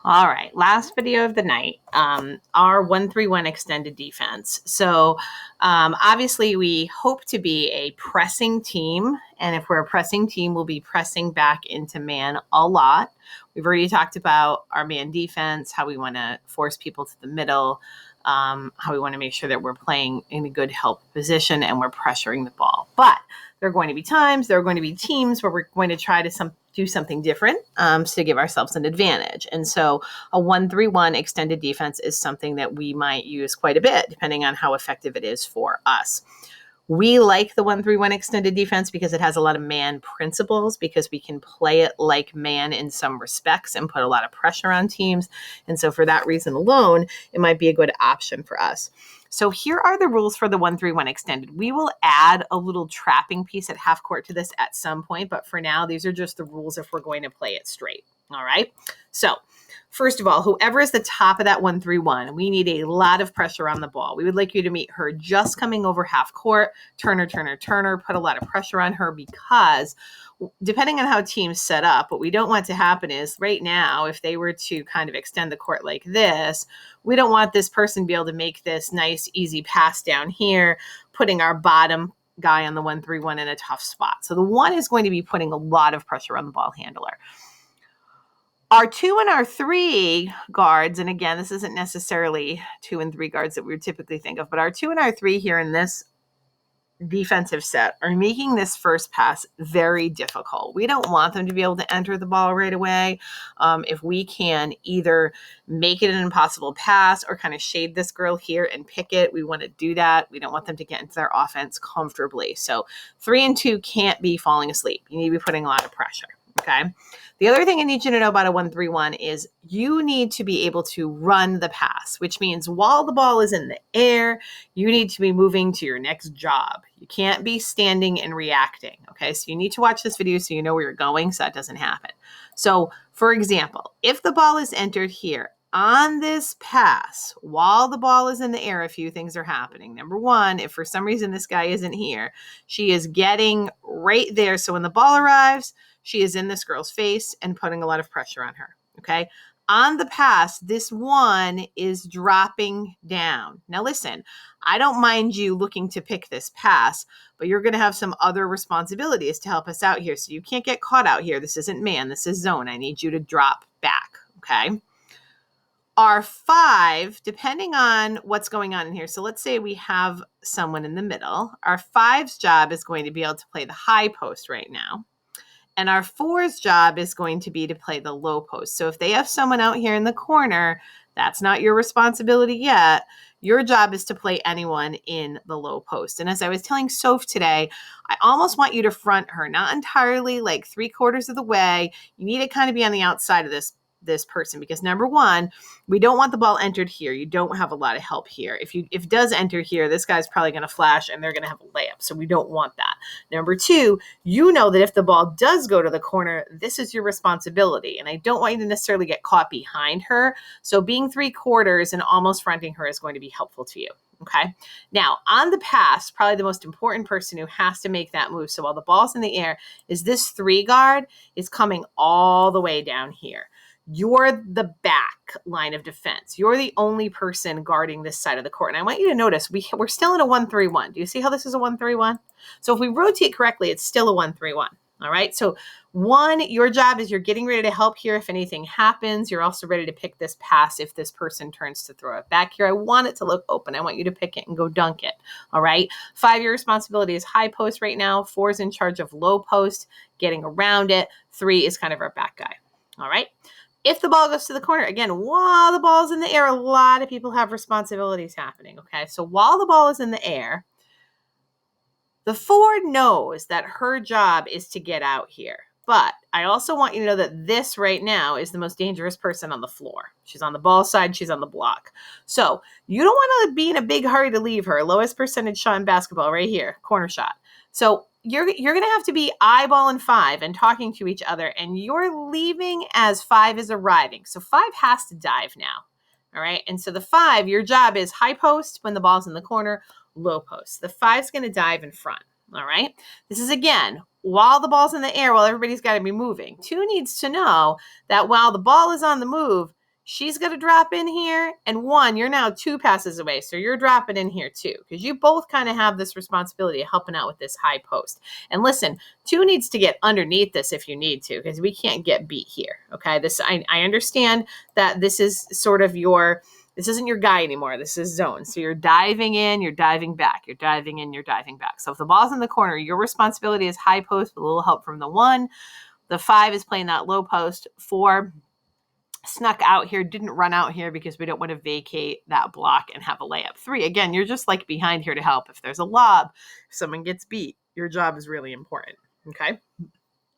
All right, last video of the night, our 1-3-1 extended defense. So obviously we hope to be a pressing team. And if we're a pressing team, we'll be pressing back into man a lot. We've already talked about our man defense, how we want to force people to the middle, how we want to make sure that we're playing in a good help position and we're pressuring the ball. But there are going to be times, there are going to be teams where we're going to try to do something different to give ourselves an advantage. And so a 1-3-1 extended defense is something that we might use quite a bit, depending on how effective it is for us. We like the 1-3-1 extended defense because it has a lot of man principles, because we can play it like man in some respects and put a lot of pressure on teams. And so for that reason alone, it might be a good option for us. So here are the rules for the 1-3-1 extended. We will add a little trapping piece at half court to this at some point, but for now, these are just the rules if we're going to play it straight. All right. So first of all, whoever is the top of that 1-3-1, we need a lot of pressure on the ball. We would like you to meet her just coming over half court, turn her, put a lot of pressure on her, because depending on how teams set up, what we don't want to happen is right now, if they were to kind of extend the court like this, we don't want this person to be able to make this nice, easy pass down here, putting our bottom guy on the 1-3-1 in a tough spot. So the 1 is going to be putting a lot of pressure on the ball handler. Our 2 and our 3 guards, and again, this isn't necessarily 2 and 3 guards that we would typically think of, but our 2 and our 3 here in this defensive set are making this first pass very difficult. We don't want them to be able to enter the ball right away. If we can either make it an impossible pass or kind of shade this girl here and pick it, we want to do that. We don't want them to get into their offense comfortably. So 3 and 2 can't be falling asleep. You need to be putting a lot of pressure. Okay. The other thing I need you to know about a 1-3-1 is you need to be able to run the pass, which means while the ball is in the air, you need to be moving to your next job. You can't be standing and reacting. Okay. So you need to watch this video so you know where you're going so that doesn't happen. So for example, if the ball is entered here on this pass, while the ball is in the air, a few things are happening. Number one, if for some reason this guy isn't here, she is getting right there. So when the ball arrives, she is in this girl's face and putting a lot of pressure on her, okay? On the pass, this 1 is dropping down. Now listen, I don't mind you looking to pick this pass, but you're going to have some other responsibilities to help us out here. So you can't get caught out here. This isn't man, this is zone. I need you to drop back, okay? Our 5, depending on what's going on in here, so let's say we have someone in the middle. Our 5's job is going to be able to play the high post right now. And our 4's job is going to be to play the low post. So if they have someone out here in the corner, that's not your responsibility yet. Your job is to play anyone in the low post. And as I was telling Soph today, I almost want you to front her, not entirely, like 3/4 of the way. You need to kind of be on the outside of this person, because number one, we don't want the ball entered here. You don't have a lot of help here. If it does enter here, this guy's probably going to flash and they're going to have a layup. So we don't want that. Number two, you know that if the ball does go to the corner, this is your responsibility. And I don't want you to necessarily get caught behind her. So being 3/4 and almost fronting her is going to be helpful to you. Okay. Now on the pass, probably the most important person who has to make that move. So while the ball's in the air, is this 3 guard is coming all the way down here. You're the back line of defense. You're the only person guarding this side of the court. And I want you to notice we're still in a 1-3-1. Do you see how this is a 1-3-1? So if we rotate correctly, it's still a 1-3-1. All right. So 1, your job is you're getting ready to help here if anything happens. You're also ready to pick this pass if this person turns to throw it back here. I want it to look open. I want you to pick it and go dunk it. All right. 5, your responsibility is high post right now. 4 is in charge of low post, getting around it. 3 is kind of our back guy. All right. If the ball goes to the corner, again, while the ball's in the air, a lot of people have responsibilities happening, okay? So while the ball is in the air, the 4 knows that her job is to get out here. But I also want you to know that this right now is the most dangerous person on the floor. She's on the ball side. She's on the block. So you don't want to be in a big hurry to leave her. Lowest percentage shot in basketball right here, corner shot. So you're going to have to be eyeballing 5 and talking to each other, and you're leaving as 5 is arriving. So 5 has to dive now. All right. And so the 5, your job is high post when the ball's in the corner, low post. The 5's going to dive in front. All right. This is, again, while the ball's in the air, while everybody's got to be moving. 2 needs to know that while the ball is on the move, she's going to drop in here, and 1, you're now 2 passes away. So you're dropping in here too, because you both kind of have this responsibility of helping out with this high post. And listen, 2 needs to get underneath this if you need to, because we can't get beat here. Okay. I understand that this is sort of this isn't your guy anymore. This is zone. So you're diving in, you're diving back, you're diving in, you're diving back. So if the ball's in the corner, your responsibility is high post with a little help from the 1. The 5 is playing that low post. 4 snuck out here, didn't run out here because we don't want to vacate that block and have a layup. 3, again, you're just like behind here to help. If there's a lob, if someone gets beat, your job is really important. Okay.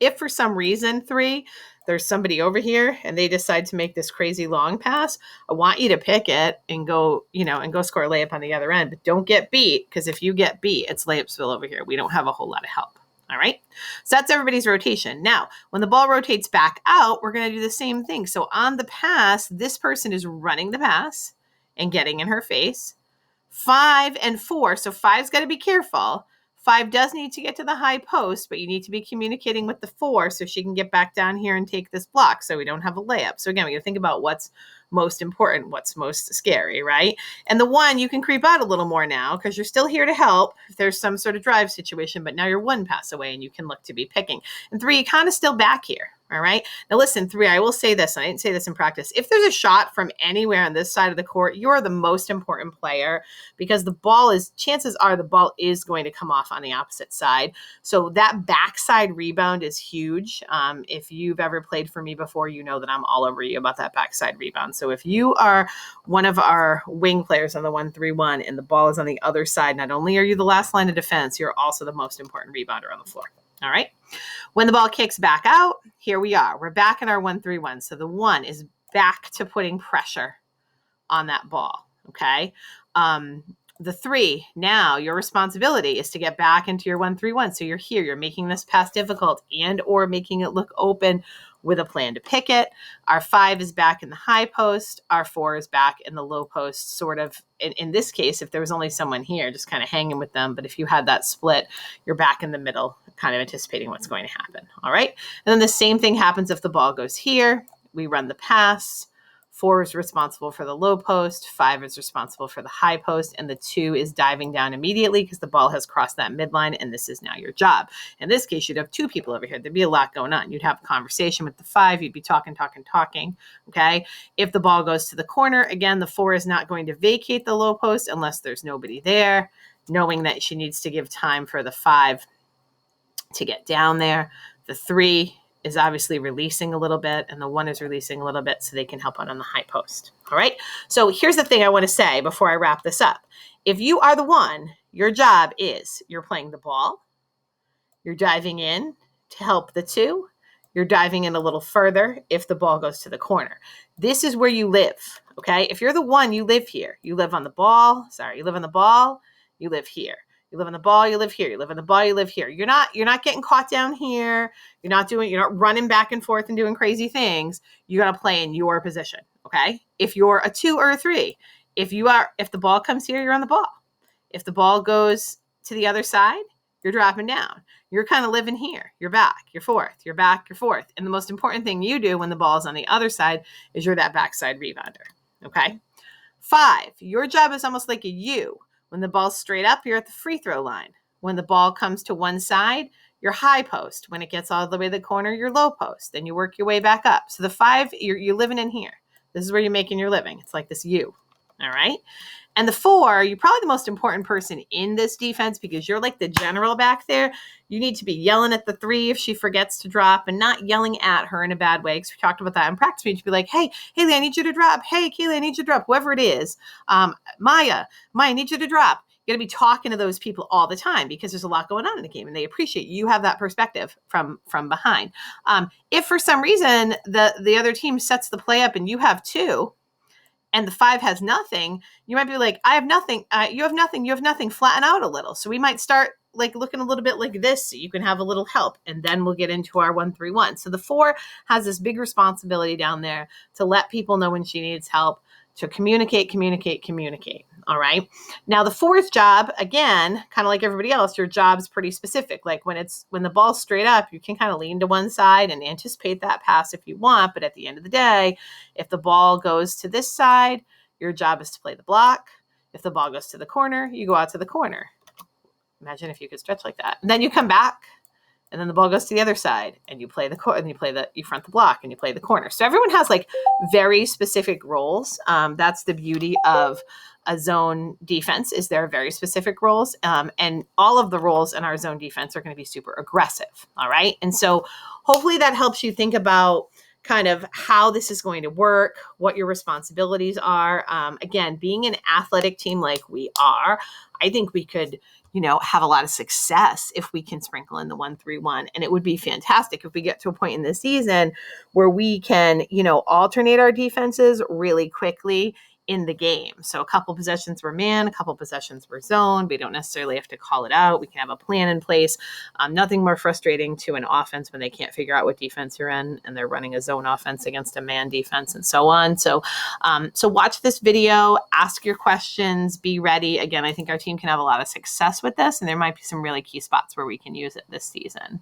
If for some reason, 3, there's somebody over here and they decide to make this crazy long pass, I want you to pick it and go, and go score a layup on the other end, but don't get beat, because if you get beat, it's layupsville over here. We don't have a whole lot of help. All right. So that's everybody's rotation. Now, when the ball rotates back out, we're going to do the same thing. So on the pass, this person is running the pass and getting in her face. 5 and 4. So 5's got to be careful. 5 does need to get to the high post, but you need to be communicating with the 4 so she can get back down here and take this block so we don't have a layup. So again, we got to think about what's most important, what's most scary, right? And the 1, you can creep out a little more now because you're still here to help if there's some sort of drive situation, but now you're 1 pass away and you can look to be picking. And 3, you kind of still back here. All right. Now listen, 3, I will say this, and I didn't say this in practice. If there's a shot from anywhere on this side of the court, you're the most important player, because chances are the ball is going to come off on the opposite side. So that backside rebound is huge. If you've ever played for me before, you know that I'm all over you about that backside rebound. So if you are one of our wing players on the 1-3-1 and the ball is on the other side, not only are you the last line of defense, you're also the most important rebounder on the floor. All right. When the ball kicks back out, here we are. We're back in our 1-3-1. So the 1 is back to putting pressure on that ball. Okay. The 3, now your responsibility is to get back into your 1-3-1. So you're here, you're making this pass difficult and or making it look open with a plan to pick it. Our 5 is back in the high post. Our 4 is back in the low post, sort of. In this case, if there was only someone here, just kind of hanging with them. But if you had that split, you're back in the middle, kind of anticipating what's going to happen. All right. And then the same thing happens if the ball goes here. We run the pass. 4 is responsible for the low post, 5 is responsible for the high post, and the 2 is diving down immediately because the ball has crossed that midline, and this is now your job. In this case, you'd have 2 people over here. There'd be a lot going on. You'd have a conversation with the 5. You'd be talking. Okay. If the ball goes to the corner, again, the 4 is not going to vacate the low post unless there's nobody there, knowing that she needs to give time for the 5 to get down there. The 3 is obviously releasing a little bit, and the 1 is releasing a little bit so they can help out on the high post. All right. So here's the thing I want to say before I wrap this up. If you are the 1, your job is you're playing the ball, you're diving in to help the 2, you're diving in a little further if the ball goes to the corner. This is where you live. Okay. If you're the 1, you live here. You live on the ball. You live on the ball. You live here. You live on the ball, you live here. You live on the ball, you live here. You're not getting caught down here. You're not running back and forth and doing crazy things. You got to play in your position. Okay. If you're a 2 or a 3, if the ball comes here, you're on the ball. If the ball goes to the other side, you're dropping down. You're kind of living here. You're back, you're 4th, you're back, you're 4th. And the most important thing you do when the ball is on the other side is you're that backside rebounder. Okay. 5, your job is almost like a U. When the ball's straight up, you're at the free throw line. When the ball comes to one side, you're high post. When it gets all the way to the corner, you're low post. Then you work your way back up. So the 5, you're living in here. This is where you're making your living. It's like this U. All right. And the 4, you're probably the most important person in this defense because you're like the general back there. You need to be yelling at the 3 if she forgets to drop, and not yelling at her in a bad way, because we talked about that in practice. You need to be like, hey, Haley, I need you to drop. Hey, Kaylee, I need you to drop. Whoever it is. Maya, I need you to drop. You got to be talking to those people all the time because there's a lot going on in the game, and they appreciate you have that perspective from behind. If for some reason the other team sets the play up and you have 2, and the 5 has nothing, you might be like, I have nothing. You have nothing. You have nothing. Flatten out a little. So we might start like looking a little bit like this so you can have a little help. And then we'll get into our 1-3-1. So the 4 has this big responsibility down there to let people know when she needs help, to communicate. All right. Now the fourth job, again, kind of like everybody else, your job's pretty specific. Like when the ball's straight up, you can kind of lean to one side and anticipate that pass if you want. But at the end of the day, if the ball goes to this side, your job is to play the block. If the ball goes to the corner, you go out to the corner. Imagine if you could stretch like that. And then you come back, and then the ball goes to the other side, and you play the and you front the block, and you play the corner. So everyone has like very specific roles. That's the beauty of a zone defense, is there are very specific roles, and all of the roles in our zone defense are going to be super aggressive. All right, and so hopefully that helps you think about kind of how this is going to work, what your responsibilities are. Again, being an athletic team like we are, I think we could, have a lot of success if we can sprinkle in the 1-3-1. And it would be fantastic if we get to a point in the season where we can, alternate our defenses really quickly in the game. So a couple possessions were man, a couple possessions were zone. We don't necessarily have to call it out. We can have a plan in place. Nothing more frustrating to an offense when they can't figure out what defense you're in and they're running a zone offense against a man defense and so on. So watch this video, ask your questions, be ready. Again, I think our team can have a lot of success with this, and there might be some really key spots where we can use it this season.